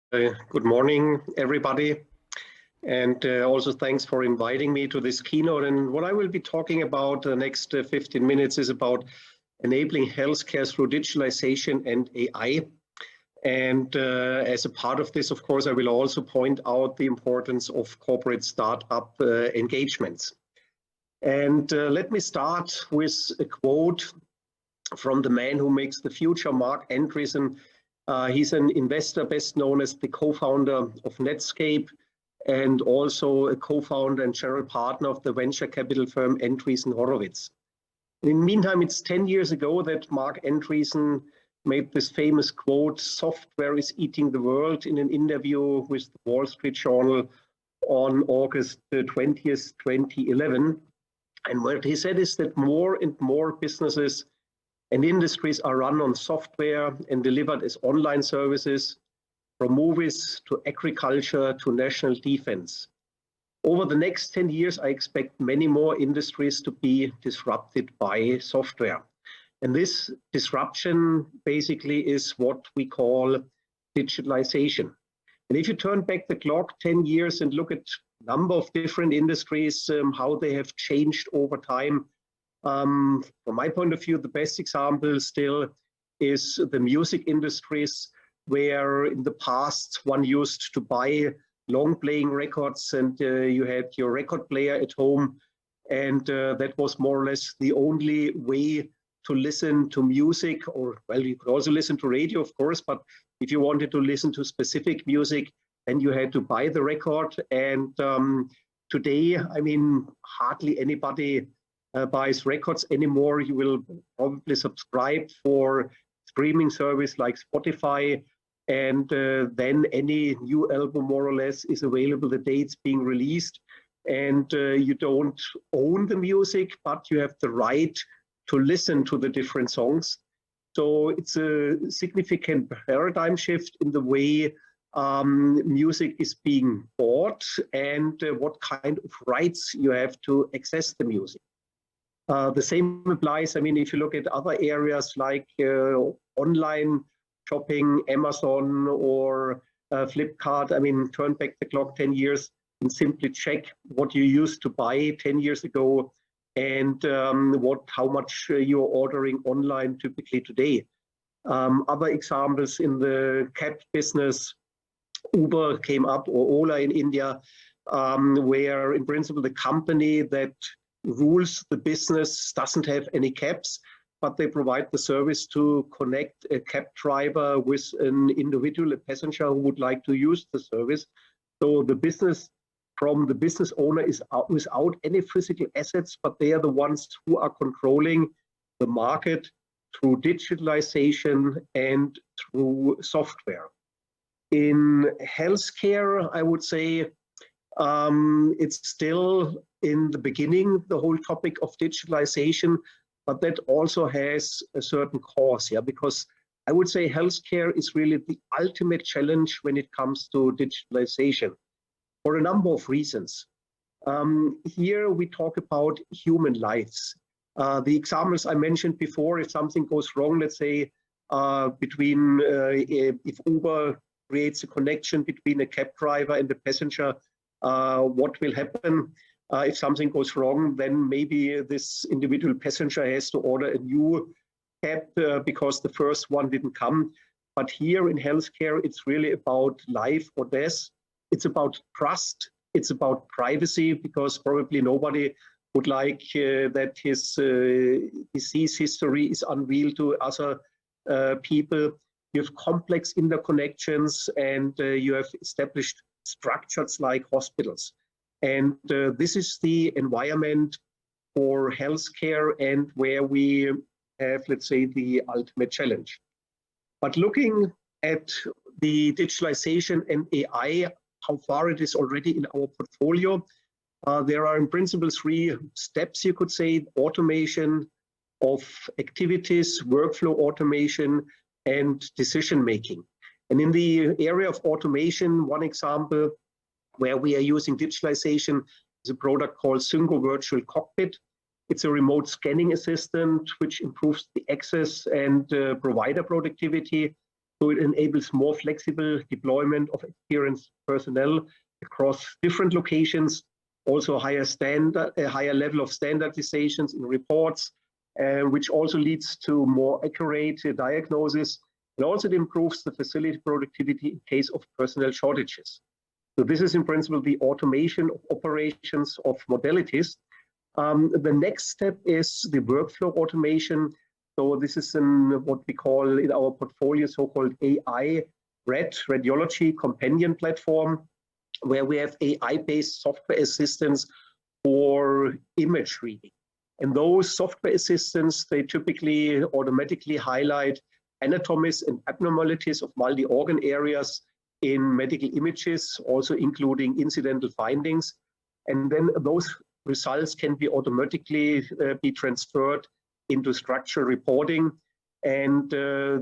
Good morning, everybody. And also thanks for inviting me to this keynote. And what I will be talking about the next 15 minutes is about enabling healthcare through digitalization and AI. And as a part of this, of course, I will also point out the importance of corporate startup engagements. And let me start with a quote from the man who makes the future, Mark Andreessen. He's an investor best known as the co-founder of Netscape and also a co-founder and general partner of the venture capital firm Andreessen Horowitz. In the meantime, it's 10 years ago that Mark Andreessen made this famous quote, "Software is eating the world," in an interview with the Wall Street Journal on August 20th, 2011. And what he said is that more and more businesses and industries are run on software and delivered as online services, from movies to agriculture to national defense. Over the next 10 years, I expect many more industries to be disrupted by software. And this disruption basically is what we call digitalization. And if you turn back the clock 10 years and look at a number of different industries, how they have changed over time, from my point of view, the best example still is the music industries, where in the past one used to buy long playing records and you had your record player at home. And that was more or less the only way to listen to music, or, well, you could also listen to radio, of course, but if you wanted to listen to specific music, then you had to buy the record. And today, I mean, hardly anybody buys records anymore. You will probably subscribe for streaming service like Spotify, and then any new album more or less is available the day it's being released. And you don't own the music, but you have the right to listen to the different songs. So it's a significant paradigm shift in the way music is being bought and what kind of rights you have to access the music. The same applies, I mean, if you look at other areas like online shopping, Amazon or Flipkart, I mean, turn back the clock 10 years and simply check what you used to buy 10 years ago and how much you're ordering online typically today. Other examples in the cab business, Uber came up, or Ola in India, where in principle the company that rules the business doesn't have any cabs, but they provide the service to connect a cab driver with an individual, a passenger who would like to use the service. So the business from the business owner is out without any physical assets, but they are the ones who are controlling the market through digitalization and through software. In healthcare, I would say it's still in the beginning, the whole topic of digitalization, but that also has a certain cause, yeah, because I would say healthcare is really the ultimate challenge when it comes to digitalization for a number of reasons. Here we talk about human lives. The examples I mentioned before, if something goes wrong, let's say if Uber creates a connection between a cab driver and the passenger, what will happen? If something goes wrong, then maybe this individual passenger has to order a new cab because the first one didn't come. But here in healthcare, it's really about life or death. It's about trust. It's about privacy, because probably nobody would like that his disease history is unreal to other people. You have complex interconnections and you have established structures like hospitals. And this is the environment for healthcare and where we have, let's say, the ultimate challenge. But looking at the digitalization and AI, how far it is already in our portfolio, there are in principle 3 steps, you could say: automation of activities, workflow automation, and decision making. And in the area of automation, one example where we are using digitalization is a product called Syngo Virtual Cockpit. It's a remote scanning assistant which improves the access and provider productivity. So it enables more flexible deployment of experienced personnel across different locations, also a higher level of standardizations in reports, which also leads to more accurate diagnosis. And also it improves the facility productivity in case of personnel shortages. So this is in principle the automation of operations of modalities. The next step is the workflow automation. So this is what we call in our portfolio so-called AI Red Radiology Companion Platform, where we have AI-based software assistants for image reading. And those software assistants, they typically automatically highlight anatomies and abnormalities of multi-organ areas in medical images, also including incidental findings. And then those results can be automatically be transferred into structural reporting. And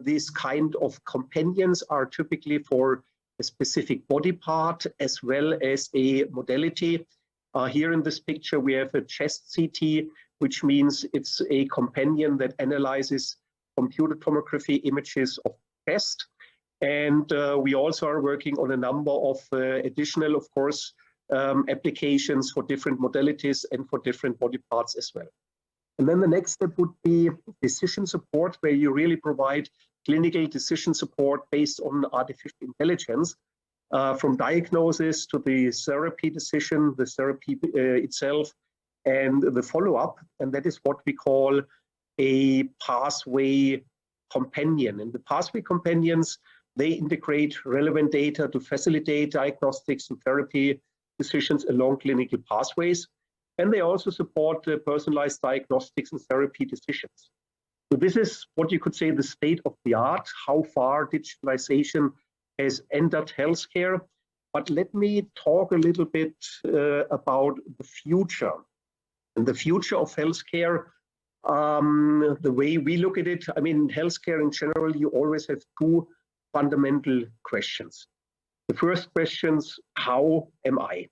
these kind of companions are typically for a specific body part as well as a modality. Here in this picture, we have a chest CT, which means it's a companion that analyzes computer tomography images of chest. And we also are working on a number of additional, of course, applications for different modalities and for different body parts as well. And then the next step would be decision support, where you really provide clinical decision support based on artificial intelligence, from diagnosis to the therapy decision, the therapy itself, and the follow-up. And that is what we call a pathway companion. And the pathway companions, they integrate relevant data to facilitate diagnostics and therapy decisions along clinical pathways. And they also support personalized diagnostics and therapy decisions. So this is what you could say the state of the art, how far digitalization has entered healthcare. But let me talk a little bit about the future. And the future of healthcare, the way we look at it, I mean, healthcare in general, you always have two fundamental questions. The first question is, how am I?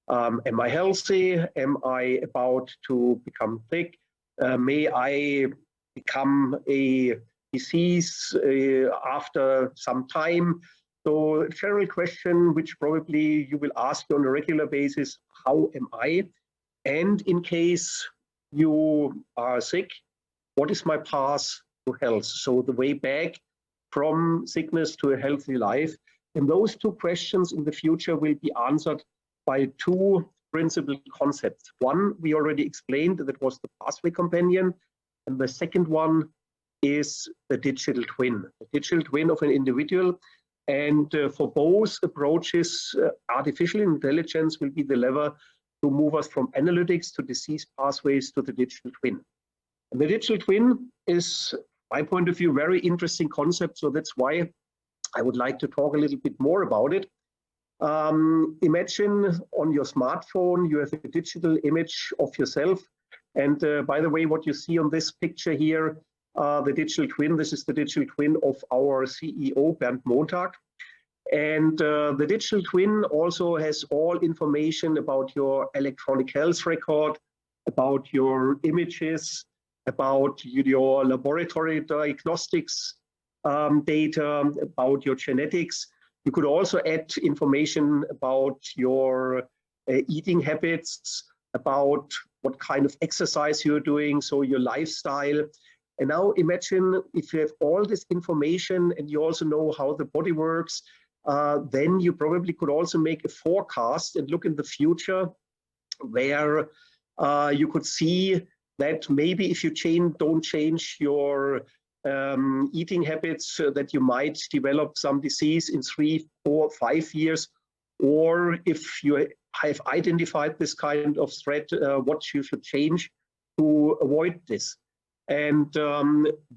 Am I healthy? Am I about to become sick? May I become a disease after some time? So a general question, which probably you will ask on a regular basis, how am I? And in case you are sick, what is my path to health? So the way back from sickness to a healthy life. And those two questions in the future will be answered by two principal concepts. One, we already explained, that was the pathway companion. And the second one is the digital twin of an individual. And for both approaches, artificial intelligence will be the lever to move us from analytics to disease pathways to the digital twin. And the digital twin is, my point of view, very interesting concept. So that's why I would like to talk a little bit more about it. Imagine on your smartphone, you have a digital image of yourself. And by the way, what you see on this picture here, the digital twin, this is the digital twin of our CEO, Bernd Montag. And the digital twin also has all information about your electronic health record, about your images, about your laboratory diagnostics data, about your genetics. You could also add information about your eating habits, about what kind of exercise you're doing, so your lifestyle. And now imagine if you have all this information and you also know how the body works, then you probably could also make a forecast and look in the future where you could see that maybe if you don't change your eating habits, that you might develop some disease in 3, 4, 5 years, or if you have identified this kind of threat, what you should change to avoid this. And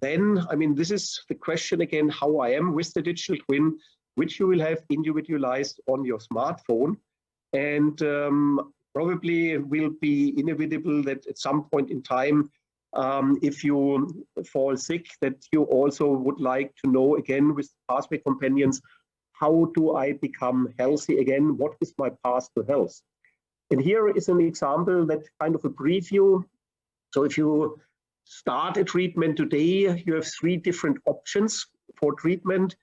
then, I mean, this is the question again, how I am with the digital twin, which you will have individualized on your smartphone. And probably will be inevitable that at some point in time, if you fall sick, that you also would like to know again with pathway companions, how do I become healthy again? What is my path to health? And here is an example, that kind of a preview. So if you start a treatment today, you have 3 different options for treatment.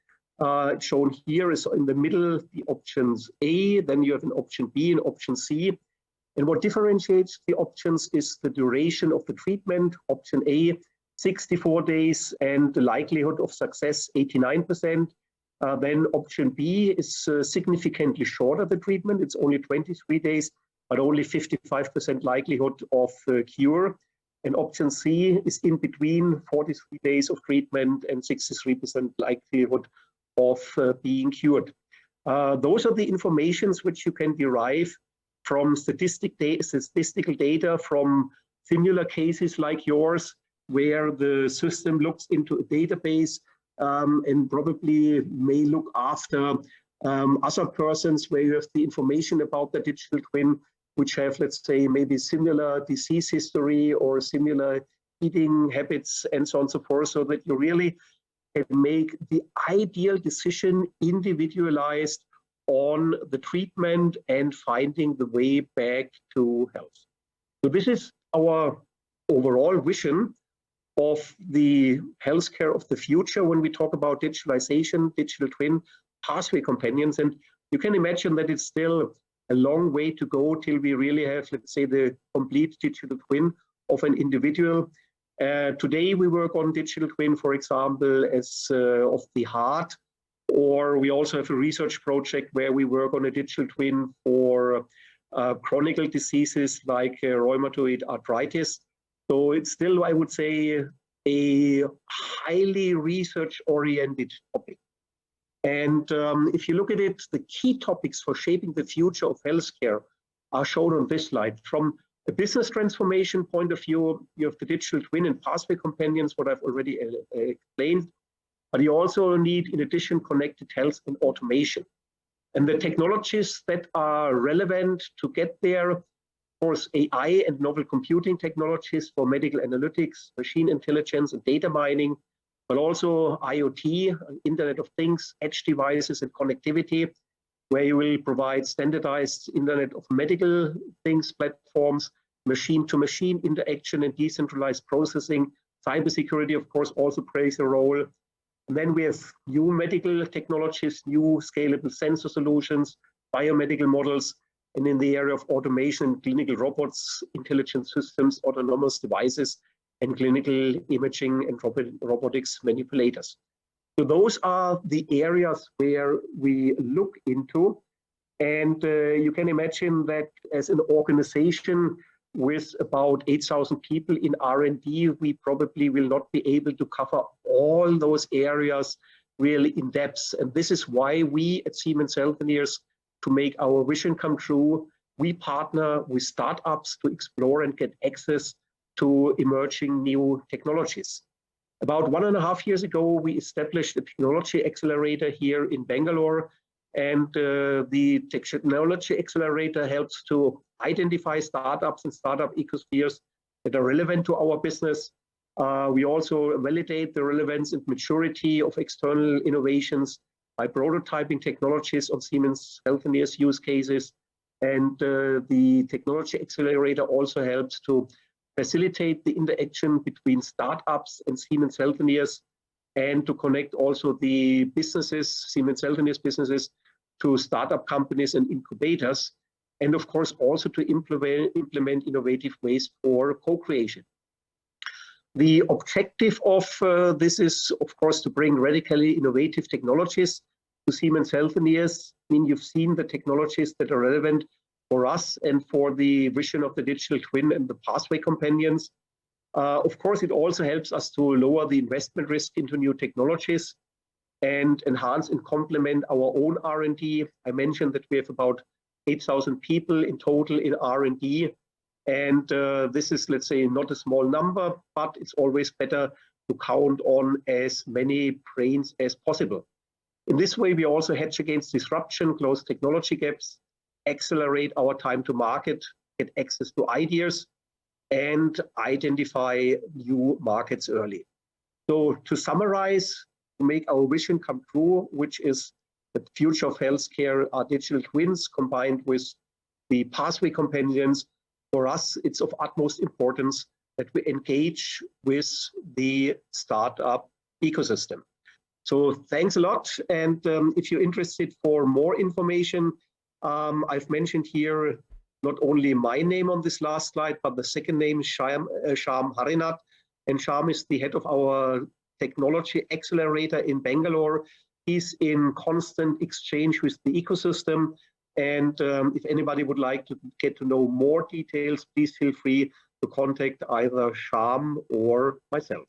shown here is in the middle, the options A, then you have an option B and option C. And what differentiates the options is the duration of the treatment. Option A, 64 days, and the likelihood of success, 89%. Then option B is significantly shorter, the treatment. It's only 23 days, but only 55% likelihood of cure. And option C is in between, 43 days of treatment and 63% likelihood of being cured. Those are the informations which you can derive from statistical data from similar cases like yours, where the system looks into a database and probably may look after other persons where you have the information about the digital twin, which have, let's say, maybe similar disease history or similar eating habits and so on and so forth, so that you really can make the ideal decision individualized on the treatment and finding the way back to health. So this is our overall vision of the healthcare of the future when we talk about digitalization, digital twin, pathway companions. And you can imagine that it's still a long way to go till we really have, let's say, the complete digital twin of an individual. Today we work on digital twin, for example, as of the heart, or we also have a research project where we work on a digital twin for chronic diseases like rheumatoid arthritis. So it's still, I would say, a highly research-oriented topic. And if you look at it, the key topics for shaping the future of healthcare are shown on this slide. From a business transformation point of view, you have the digital twin and pathway companions, what I've already explained. But you also need, in addition, connected health and automation. And the technologies that are relevant to get there, of course, AI and novel computing technologies for medical analytics, machine intelligence and data mining, but also IoT, Internet of Things, edge devices and connectivity, where you will provide standardized Internet of Medical Things platforms, machine-to-machine interaction and decentralized processing. Cybersecurity, of course, also plays a role. And then we have new medical technologies, new scalable sensor solutions, biomedical models, and in the area of automation, clinical robots, intelligent systems, autonomous devices, and clinical imaging and robotics manipulators. So those are the areas where we look into. And you can imagine that as an organization with about 8,000 people in R&D, we probably will not be able to cover all those areas really in depth. And this is why we at Siemens Healthineers, to make our vision come true, we partner with startups to explore and get access to emerging new technologies. About 1.5 years ago, we established a technology accelerator here in Bangalore. And the technology accelerator helps to identify startups and startup ecospheres that are relevant to our business. We also validate the relevance and maturity of external innovations by prototyping technologies on Siemens Healthineers use cases. And the technology accelerator also helps to facilitate the interaction between startups and Siemens Healthineers, and to connect also the businesses, Siemens Healthineers businesses, to startup companies and incubators, and of course also to implement innovative ways for co-creation. The objective of this is, of course, to bring radically innovative technologies to Siemens Healthineers. I mean, you've seen the technologies that are relevant for us and for the vision of the digital twin and the pathway companions. Of course, it also helps us to lower the investment risk into new technologies and enhance and complement our own R&D. I mentioned that we have about 8,000 people in total in R&D. And this is, let's say, not a small number, but it's always better to count on as many brains as possible. In this way, we also hedge against disruption, close technology gaps, accelerate our time to market, get access to ideas, and identify new markets early. So to summarize, to make our vision come true, which is the future of healthcare are digital twins combined with the pathway companions. For us, it's of utmost importance that we engage with the startup ecosystem. So thanks a lot. And if you're interested for more information, I've mentioned here not only my name on this last slide, but the second name, Shyam Harinath. And Shyam is the head of our technology accelerator in Bangalore. He's in constant exchange with the ecosystem. And if anybody would like to get to know more details, please feel free to contact either Shyam or myself.